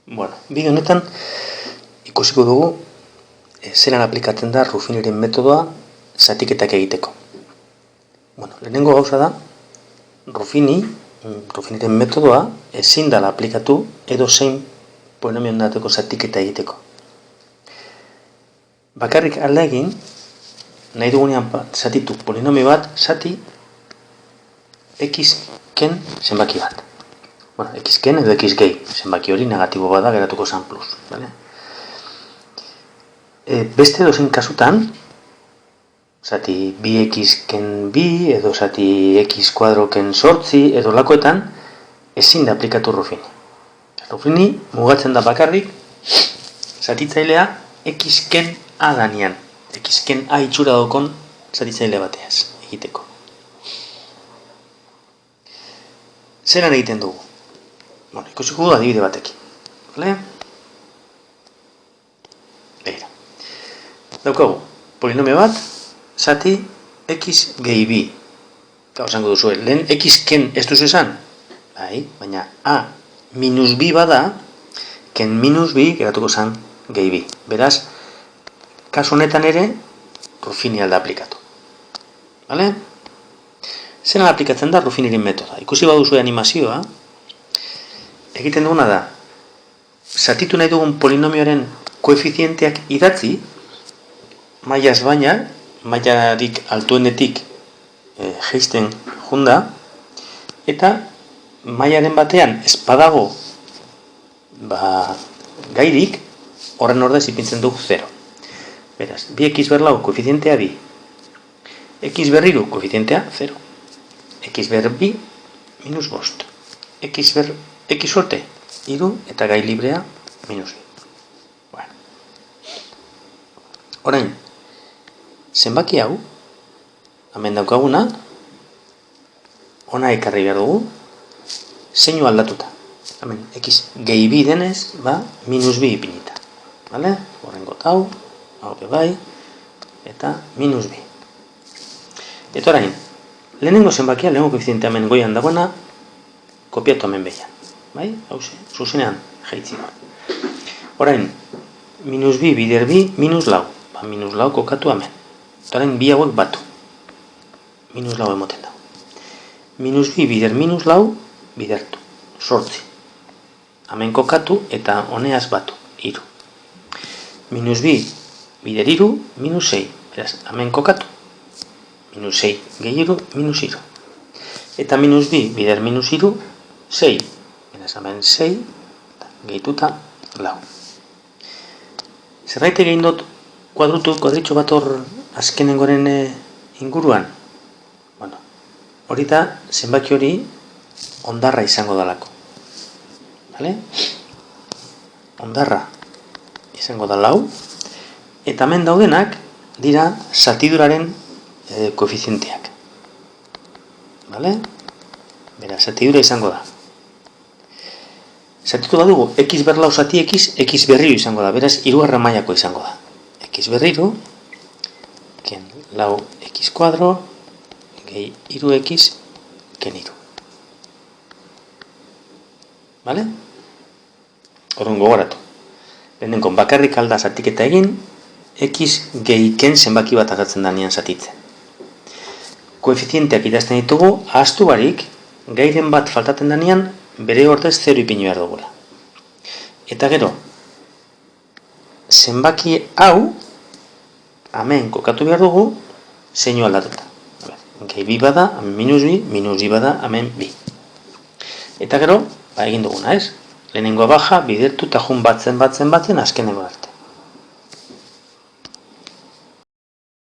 Bueno, bideo honetan ikusiko dugu zelan aplikatzen da Ruffiniren metodoa zatiketak egiteko. Bueno, lehenengo gauza da Ruffiniren metodoa ezin dela aplikatu edo zein polinomioen arteko zatiketa egiteko. Bakarrik alda egin nahi dugunean zatitu polinomio bat zati x-ken zenbaki bat. Bueno, x-ken edo x-gehi, zenbaki hori negatibo bada geratuko zan plus. Vale? Beste edozein kasutan, zati 2x-ken 2 edo zati x kuadroken 8 edo lakoetan, ezin da aplikatu Ruffini. Ruffini mugatzen da bakarrik zatitzailea x-ken a danean. X-ken a itxura dokon zatitzaile bateaz egiteko. Zelan egiten dugu? Bueno, ikusiko dugu adibide batekin. Vale? Begira. Daukagu, polinomio bat, zati x gehi bi. Gau zango duzu, lehen x-ken ez duzu esan? Bai, baina a minus bi bada, ken minus bi geratuko zan gehi bi. Beraz, kasu honetan ere, Ruffini alda aplikatu. Vale? Zelan aplikatzen da Ruffiniren metoda? Ikusi baduzu animazioa, egiten duguna da, zatitu nahi dugun polinomioaren koefizienteak idatzi, mailaz baina, mailarik altuenetik jeisten junda, eta mailaren batean espadago gairik, horren ordez ipintzen dugu 0. Beraz, 2x berlau koefizientea 2, x berriru koefizientea 0, x ber bi minus bost, x sorte, iru eta gai librea minus bi. Bueno. Orain, zenbaki hau, hemen daukaguna, ona ekarri behar dugu, zeinu aldatuta. Hemen, x gehi bi denez, minus bi ipinita. Vale? Horrengo hau bai, eta minus bi. Eta orain, lehenengo zenbakia, lehenengo koefizientea hemen goian dagoena, kopiatu hemen behian. Bai? Hauze, zuzenean jaitzi da. Orain, minus bi bider bi, minus lau. Minus lau kokatu hemen. Eta orain, bi hauek batu. Minus lau emoten da. Minus bi bider minus lau, bidertu. Sortzi. Hemen kokatu eta honeaz batu. Iru. Minus bi bider iru, minus 6. Beraz, hemen kokatu. Minus 6 gehi iru, minus iru. Eta minus bi bider minus iru, 6. Beraz, hemen 6, gehituta, lau. Zerbait egin dut kuadritxo bat hor azkenengoren inguruan? Bueno, hori da zenbaki hori ondarra izango dalako. Vale? Ondarra izango da lau. Eta hemen daudenak dira zatiduraren koefizienteak. Vale? Bera, zatidura izango da. Zatitu badugu, x berlau zati x berriro izango da. Beraz, hirugarren mailako izango da. X berriro, ken lau x kuadro, gehi iru x, ken iru. Vale? Horren gogoratu. Lehenengo, bakarrik alda zatiketa egin, x gehi ken zenbaki bat agertzen da nian zatitzen. Koefizienteak idazten ditugu, ahaztu barik, gairen bat faltaten danean, bere ordez 0 ipini behar dugula. Eta gero, zenbaki hau, hemen kokatu behar dugu, zeinu aldatuta. Gehi bi bada, hemen minus bi bada, hemen bi. Eta gero, egin duguna ez? Lehenengo baja, bidertu eta jun batzen, azkenengo arte.